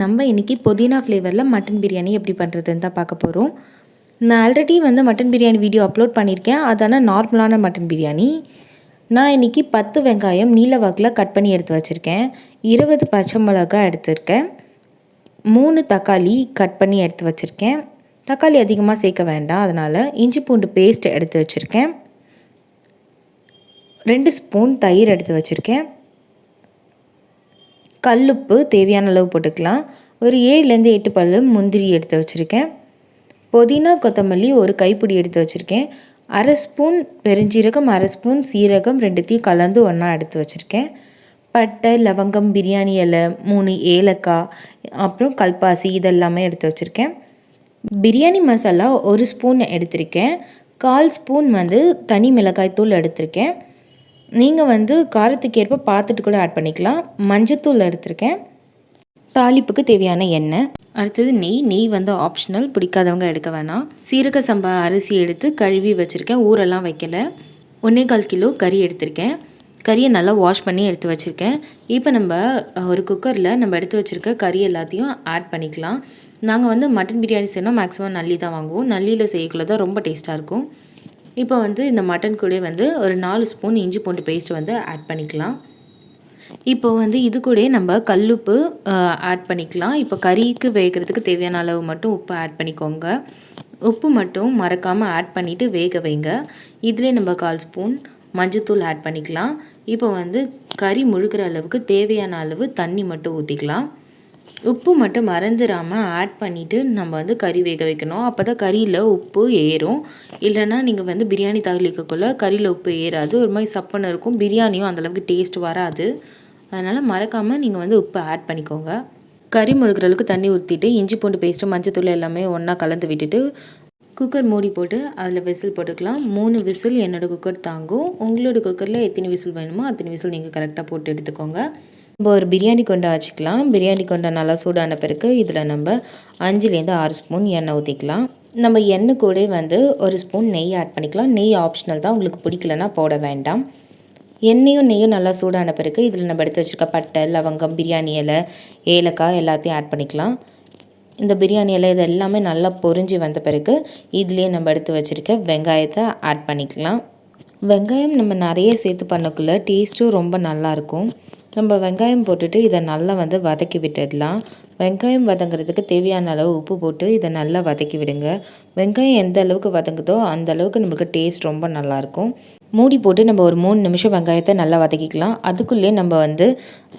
நம்ம இன்றைக்கி புதினா ஃப்ளேவரில் மட்டன் பிரியாணி எப்படி பண்ணுறதுன்னு தான் பார்க்க போகிறோம். நான் already mutton biryani video upload பண்ணியிருக்கேன். அதான நார்மலான மட்டன் பிரியாணி. நான் இன்றைக்கி 10 வெங்காயம் நீல வாக்கில் கட் பண்ணி எடுத்து வச்சுருக்கேன். 20 பச்சை மிளகாய் எடுத்துருக்கேன். 3 தக்காளி கட் பண்ணி எடுத்து வச்சுருக்கேன். தக்காளி அதிகமாக சேர்க்க வேண்டாம், அதனால் இஞ்சி பூண்டு பேஸ்ட் எடுத்து வச்சுருக்கேன். 2 ஸ்பூன் தயிர் எடுத்து வச்சுருக்கேன். கல்லுப்பு தேவையான அளவு போட்டுக்கலாம். ஒரு 7லேருந்து 8 பல் முந்திரி எடுத்து வச்சுருக்கேன். புதினா கொத்தமல்லி ஒரு கைப்பிடி எடுத்து வச்சுருக்கேன். 1/2 ஸ்பூன் பெருஞ்சீரகம், 1/2 ஸ்பூன் சீரகம், ரெண்டுத்தையும் கலந்து ஒன்றா எடுத்து வச்சுருக்கேன். பட்டை, லவங்கம், பிரியாணி இலை, 3 ஏலக்காய், அப்புறம் கல்பாசி இதெல்லாமே எடுத்து வச்சுருக்கேன். பிரியாணி மசாலா 1 ஸ்பூன் எடுத்திருக்கேன். 1/4 ஸ்பூன் தனி மிளகாய் தூள் எடுத்திருக்கேன். நீங்கள் காரத்துக்கு ஏற்ப பார்த்துட்டு கூட ஆட் பண்ணிக்கலாம். மஞ்சத்தூள் எடுத்திருக்கேன். தாளிப்புக்கு தேவையான எண்ணெய். அடுத்தது நெய் ஆப்ஷனல், பிடிக்காதவங்க எடுக்க வேணாம். சீரக சம்பா அரிசி எடுத்து கழுவி வச்சுருக்கேன், ஊரெல்லாம் வைக்கலை. 1/4 கிலோ கறி எடுத்திருக்கேன். கறியை நல்லா வாஷ் பண்ணி எடுத்து வச்சுருக்கேன். இப்போ நம்ம ஒரு குக்கரில் நம்ம எடுத்து வச்சுருக்க கறி எல்லாத்தையும் ஆட் பண்ணிக்கலாம். நாங்கள் மட்டன் பிரியாணி செய்யணும் மேக்ஸிமம் நல்லி தான் வாங்குவோம். நல்லியில் செய்யக்குள்ள தான் ரொம்ப டேஸ்ட்டாக இருக்கும். இப்போ இந்த மட்டன் கூட ஒரு 4 ஸ்பூன் இஞ்சி பூண்டு பேஸ்ட் ஆட் பண்ணிக்கலாம். இப்போ இது கூட நம்ம கல்லுப்பு ஆட் பண்ணிக்கலாம். இப்போ கறிக்கு வேகிறதுக்கு தேவையான அளவு மட்டும் உப்பு ஆட் பண்ணிக்கோங்க. உப்பு மட்டும் மறக்காமல் ஆட் பண்ணிவிட்டு வேக வைங்க. இதிலே நம்ம 1/4 ஸ்பூன் மஞ்சத்தூள் ஆட் பண்ணிக்கலாம். இப்போ கறி முழுகிற அளவுக்கு தேவையான அளவு தண்ணி மட்டும் ஊற்றிக்கலாம். உப்பு மட்டும் மறந்துடாமல் ஆட் பண்ணிவிட்டு நம்ம கறி வேக வைக்கணும். அப்போ தான் கறியில் உப்பு ஏறும். இல்லைனா நீங்கள் பிரியாணி தாளிக்கக்குள்ளே கறியில் உப்பு ஏறாது, ஒரு மாதிரி சப்புன்னு இருக்கும். பிரியாணியும் அந்தளவுக்கு டேஸ்ட் வராது. அதனால் மறக்காமல் நீங்கள் உப்பு ஆட் பண்ணிக்கோங்க. கறி முழுகிற அளவுக்கு தண்ணி ஊற்றிட்டு இஞ்சி பூண்டு பேஸ்ட்டு மஞ்சத்தூள் எல்லாமே ஒன்றா கலந்து விட்டுட்டு குக்கர் மூடி போட்டு அதில் விசில் போட்டுக்கலாம். 3 விசில் என்னோடய குக்கர் தாங்கும். உங்களோட குக்கரில் எத்தனை விசில் வேணுமோ அத்தனை விசில் நீங்கள் கரெக்டாக போட்டு எடுத்துக்கோங்க. நம்ம ஒரு பிரியாணி கொண்டா வச்சுக்கலாம். பிரியாணி கொண்டா நல்லா சூடான பிறகு இதில் நம்ம 5லேருந்து 6 ஸ்பூன் எண்ணெய் ஊற்றிக்கலாம். நம்ம எண்ணெய் கூட 1 ஸ்பூன் நெய் ஆட் பண்ணிக்கலாம். நெய் ஆப்ஷனல் தான், உங்களுக்கு பிடிக்கலன்னா போட வேண்டாம். நெய்யும் நல்லா சூடான பிறகு இதில் நம்ம எடுத்து வச்சுருக்க பட்டை, லவங்கம், பிரியாணி இலை, ஏலக்காய் எல்லாத்தையும் ஆட் பண்ணிக்கலாம். இந்த பிரியாணி இலை இது எல்லாமே நல்லா பொரிஞ்சு வந்த பிறகு இதுலேயே நம்ம எடுத்து வச்சுருக்க வெங்காயத்தை ஆட் பண்ணிக்கலாம். வெங்காயம் நம்ம நிறைய சேர்த்து பண்ணக்குள்ளே டேஸ்ட்டும் ரொம்ப நல்லாயிருக்கும். நம்ம வெங்காயம் போட்டுட்டு இதை நல்லா வதக்கி விட்டுடலாம். வெங்காயம் வதங்கிறதுக்கு தேவையான அளவு உப்பு போட்டு இதை நல்லா வதக்கி விடுங்க. வெங்காயம் எந்த அளவுக்கு வதங்குதோ அந்த அளவுக்கு நம்மளுக்கு டேஸ்ட் ரொம்ப நல்லாயிருக்கும். மூடி போட்டு நம்ம ஒரு 3 நிமிஷம் வெங்காயத்தை நல்லா வதக்கிக்கலாம். அதுக்குள்ளே நம்ம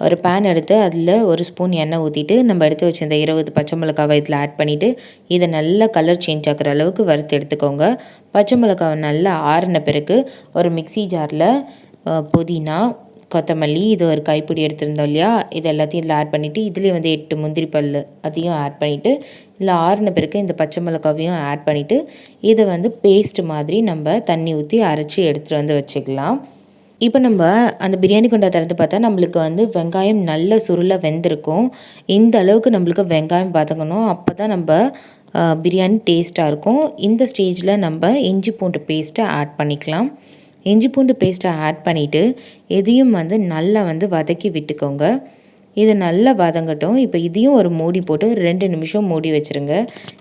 ஒரு பேன் எடுத்து அதில் 1 ஸ்பூன் எண்ணெய் ஊற்றிட்டு நம்ம எடுத்து வச்சிருந்த 20 பச்சை மிளகாவை இதில் ஆட் பண்ணிவிட்டு இதை நல்லா கலர் சேஞ்ச் ஆகிற அளவுக்கு வறுத்து எடுத்துக்கோங்க. பச்சை மிளகாவை நல்லா ஆறின பிறகு ஒரு மிக்ஸி ஜாரில் புதினா, கொத்தமல்லி இது ஒரு கைப்பிடி எடுத்துருந்தோம் இல்லையா, இது எல்லாத்தையும் இதில் ஆட் பண்ணிவிட்டு இதுலேயே 8 முந்திரி பல் அதையும் ஆட் பண்ணிவிட்டு இதில் ஆறின பிறகு இந்த பச்சை மிளகாவையும் ஆட் பண்ணிவிட்டு இதை பேஸ்ட் மாதிரி நம்ம தண்ணி ஊற்றி அரைச்சி எடுத்துகிட்டு வச்சுக்கலாம். இப்போ நம்ம அந்த பிரியாணி கொண்டா திறந்து பார்த்தா நம்மளுக்கு வெங்காயம் நல்ல சுருள வெந்திருக்கும். இந்த அளவுக்கு நம்மளுக்கு வெங்காயம் வதங்கணும். அப்போ தான் நம்ம பிரியாணி டேஸ்ட்டாக இருக்கும். இந்த ஸ்டேஜில் நம்ம இஞ்சி பூண்டு பேஸ்ட்டை ஆட் பண்ணிக்கலாம். இஞ்சி பூண்டு பேஸ்ட்டை ஆட் பண்ணிவிட்டு இதையும் நல்லா வதக்கி விட்டுக்கோங்க. இது நல்லா வதங்கட்டும். இப்போ இதையும் ஒரு மூடி போட்டு 2 நிமிஷம் மூடி வச்சுருங்க.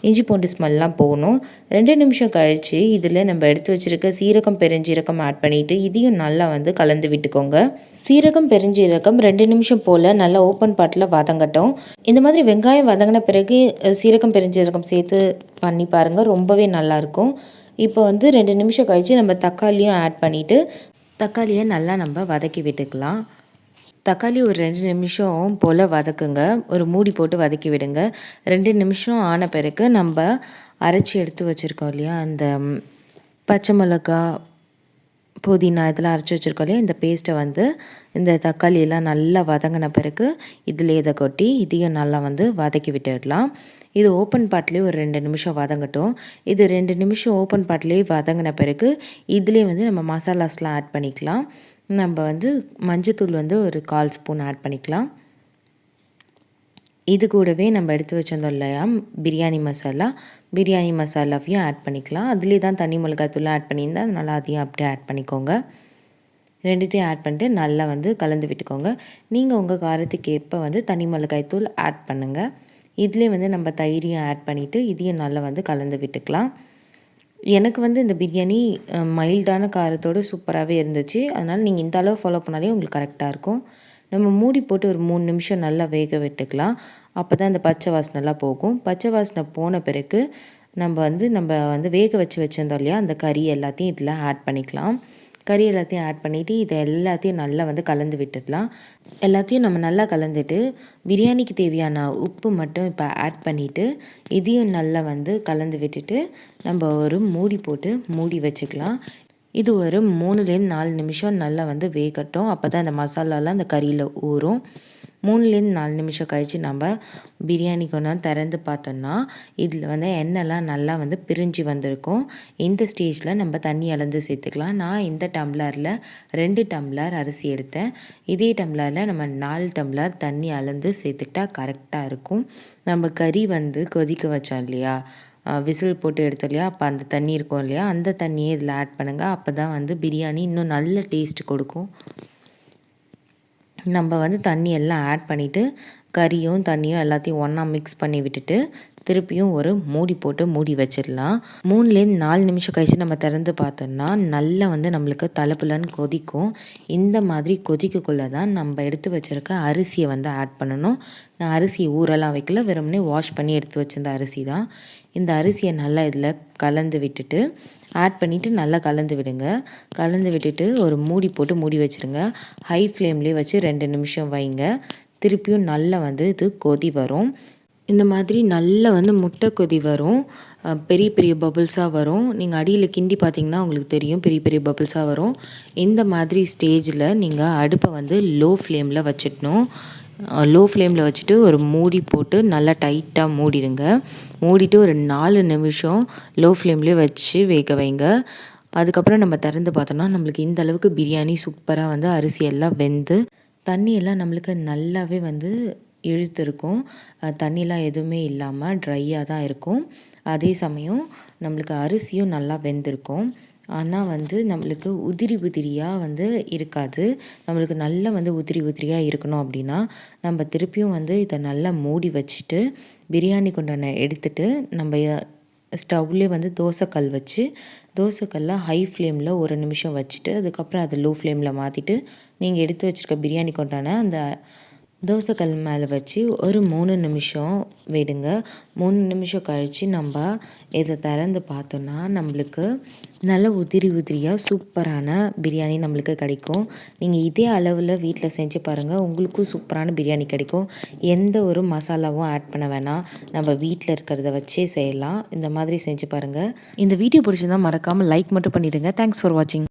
இஞ்சி பூண்டு ஸ்மெல்லாம் போகணும். 2 நிமிஷம் கழித்து இதில் நம்ம எடுத்து வச்சுருக்க சீரகம், பெருஞ்சீரகம் ஆட் பண்ணிவிட்டு இதையும் நல்லா கலந்து விட்டுக்கோங்க. சீரகம், பெருஞ்சீரகம் 2 நிமிஷம் போல் நல்லா ஓப்பன் பாட்டில் வதங்கட்டும். இந்த மாதிரி வெங்காயம் வதங்கின பிறகு சீரகம், பெருஞ்சீரகம் சேர்த்து பண்ணி பாருங்கள், ரொம்பவே நல்லாயிருக்கும். இப்போ 2 நிமிஷம் கழித்து நம்ம தக்காளியும் ஆட் பண்ணிவிட்டு தக்காளியை நல்லா நம்ம வதக்கி விட்டுக்கலாம். தக்காளி ஒரு 2 நிமிஷம் போல் வதக்குங்க. ஒரு மூடி போட்டு வதக்கி விடுங்க. 2 நிமிஷம் ஆன பிறகு நம்ம அரைச்சி எடுத்து வச்சுருக்கோம் இல்லையா, அந்த பச்சை மிளகா, புதினா இதெல்லாம் அரைச்சி வச்சுருக்கோம் இல்லையா, இந்த பேஸ்ட்டை இந்த தக்காளியெல்லாம் நல்லா வதங்கின பிறகு இதில் இதை கொட்டி இதையும் நல்லா வதக்கி விட்டுடலாம். இது ஓப்பன் பாட்லேயே ஒரு 2 நிமிஷம் வதங்கட்டும். இது 2 நிமிஷம் ஓப்பன் பாட்லேயே வதங்கின பிறகு இதிலே நம்ம மசாலாஸ்லாம் ஆட் பண்ணிக்கலாம். நம்ம மஞ்சத்தூள் ஒரு 1/4 ஸ்பூன் ஆட் பண்ணிக்கலாம். இது கூடவே நம்ம எடுத்து வச்சிருந்தோம் இல்லையா பிரியாணி மசாலாவையும் ஆட் பண்ணிக்கலாம். அதுலேயே தான் தனி மிளகாத்தூள் ஆட் பண்ணியிருந்தேன், அதனால் அதையும் அப்படியே ஆட் பண்ணிக்கோங்க. ரெண்டுத்தையும் ஆட் பண்ணிட்டு நல்லா கலந்து விட்டுக்கோங்க. நீங்கள் உங்கள் காரத்துக்கு ஏற்ப தனி மிளகாய் தூள் ஆட் பண்ணுங்கள். இதிலே வந்து நம்ம தயிரையும் ஆட் பண்ணிவிட்டு இதையும் நல்லா வந்து கலந்து விட்டுக்கலாம். எனக்கு வந்து இந்த பிரியாணி மைல்டான காரத்தோடு சூப்பராகவே இருந்துச்சு. அதனால் நீங்கள் இந்த அளவு ஃபாலோ பண்ணாலே உங்களுக்கு கரெக்டாக இருக்கும். நம்ம மூடி போட்டு ஒரு 3 நிமிஷம் நல்லா வேக விட்டுக்கலாம். அப்போ தான் இந்த பச்சை வாசனைலாம் போகும். பச்சை வாசனை போன பிறகு நம்ம வந்து வேக வச்சுருந்தோம் இல்லையா, அந்த கறி எல்லாத்தையும் இதில் ஆட் பண்ணிக்கலாம். கறி எல்லாத்தையும் ஆட் பண்ணிவிட்டு இதை எல்லாத்தையும் நல்லா வந்து கலந்து விட்டுடலாம். எல்லாத்தையும் நம்ம நல்லா கலந்துட்டு பிரியாணிக்கு தேவையான உப்பு மட்டும் இப்போ ஆட் பண்ணிவிட்டு இதையும் நல்லா வந்து கலந்து விட்டுட்டு நம்ம ஒரு மூடி போட்டு மூடி வச்சுக்கலாம். இது ஒரு 3லேருந்து 4 நிமிஷம் நல்லா வந்து வேகட்டும். அப்போ தான் இந்த மசாலாலாம் அந்த கறியில் ஊறும். 3லேருந்து 4 நிமிஷம் கழித்து நம்ம பிரியாணி கொஞ்சம் திறந்து பார்த்தோன்னா இதில் வந்து எண்ணெய்லாம் நல்லா வந்து பிரிஞ்சு வந்திருக்கும். இந்த ஸ்டேஜில் நம்ம தண்ணி அளந்து சேர்த்துக்கலாம். நான் இந்த டம்ளரில் 2 டம்ளர் அரிசி எடுத்தேன். இதே டம்ளரில் நம்ம 4 டம்ளர் தண்ணி அளந்து சேர்த்துக்கிட்டா கரெக்டாக இருக்கும். நம்ம கறி வந்து கொதிக்க வச்சோம் இல்லையா, விசில் போட்டு எடுத்தோம் இல்லையா, அப்போ அந்த தண்ணி இருக்கும் இல்லையா, அந்த தண்ணியே இதில் ஆட் பண்ணுங்கள். அப்போ தான் வந்து பிரியாணி இன்னும் நல்ல டேஸ்ட் கொடுக்கும். நம்ம வந்து தண்ணி எல்லாம் ஆட் பண்ணிவிட்டு கறியும் தண்ணியும் எல்லாத்தையும் ஒன்றா மிக்ஸ் பண்ணி விட்டுட்டு திருப்பியும் ஒரு மூடி போட்டு மூடி வச்சிடலாம். 3லேருந்து 4 நிமிஷம் கழிச்சு நம்ம திறந்து பார்த்தோம்னா நல்லா வந்து நம்மளுக்கு தலப்புலன்னு கொதிக்கும். இந்த மாதிரி கொதிக்கக்குள்ளே தான் நம்ம எடுத்து வச்சுருக்க அரிசியை வந்து ஆட் பண்ணணும். நான் அரிசியை ஊரெல்லாம் வைக்கல, வெறுமனே வாஷ் பண்ணி எடுத்து வச்சிருந்த அரிசி தான். இந்த அரிசியை நல்லா இதில் கலந்து விட்டுட்டு ஆட் பண்ணிவிட்டு நல்லா கலந்து விடுங்க. கலந்து விட்டுட்டு ஒரு மூடி போட்டு மூடி வச்சுருங்க. ஹை ஃப்ளேம்லேயே வச்சு 2 நிமிஷம் வைங்க. திருப்பியும் நல்லா வந்து இது கொதி வரும். இந்த மாதிரி நல்லா வந்து முட்டை கொதி வரும். பெரிய பெரிய பபுள்ஸாக வரும். நீங்கள் அடியில் கிண்டி பார்த்தீங்கன்னா உங்களுக்கு தெரியும், பெரிய பெரிய பபுள்ஸாக வரும். இந்த மாதிரி ஸ்டேஜில் நீங்கள் அடுப்பை வந்து லோ ஃப்ளேமில் வச்சிடணும். லோ ஃப்ளேமில் வச்சுட்டு ஒரு மூடி போட்டு நல்லா டைட்டாக மூடிடுங்க. மூடிட்டு ஒரு 4 நிமிஷம் லோ ஃப்ளேம்லேயே வச்சு வேக வைங்க. அதுக்கப்புறம் நம்ம திறந்து பார்த்தோன்னா நம்மளுக்கு இந்த அளவுக்கு பிரியாணி சூப்பராக வந்து அரிசி எல்லாம் வெந்து தண்ணியெல்லாம் நம்மளுக்கு நல்லாவே வந்து இழுத்துருக்கும். தண்ணிலாம் எதுவுமே இல்லாமல் ட்ரையாக தான் இருக்கும். அதே சமயம் நம்மளுக்கு அரிசியும் நல்லா வெந்திருக்கும். ஆனால் வந்து நம்மளுக்கு உதிரி உதிரியாக வந்து இருக்காது. நம்மளுக்கு நல்லா வந்து உதிரி உதிரியாக இருக்கணும் அப்படின்னா நம்ம திருப்பியும் வந்து இதை நல்லா மூடி வச்சுட்டு பிரியாணி குண்டானை எடுத்துகிட்டு நம்ம ஸ்டவ்லேயே வந்து தோசைக்கல் வச்சு தோசைக்கல்ல ஹை ஃப்ளேமில் 1 நிமிஷம் வச்சுட்டு அதுக்கப்புறம் அதை லோ ஃப்ளேமில் மாற்றிட்டு நீங்கள் எடுத்து வச்சுருக்க பிரியாணி கொண்டான அந்த தோசைக்கல் மேலே வச்சு ஒரு 3 நிமிஷம் விடுங்க. 3 நிமிஷம் கழித்து நம்ம இதை திறந்து பார்த்தோன்னா நம்மளுக்கு நல்ல உதிரி உதிரியாக சூப்பரான பிரியாணி நம்மளுக்கு கிடைக்கும். நீங்கள் இதே அளவில் வீட்டில் செஞ்சு பாருங்கள், உங்களுக்கும் சூப்பரான பிரியாணி கிடைக்கும். எந்த ஒரு மசாலாவும் ஆட் பண்ண வேணாம், நம்ம வீட்டில் இருக்கிறத வச்சே செய்யலாம். இந்த மாதிரி செஞ்சு பாருங்கள். இந்த வீடியோ பிடிச்சிருந்தால் மறக்காமல் லைக் மட்டும் பண்ணிவிடுங்க. தேங்க்ஸ் ஃபார் வாட்சிங்.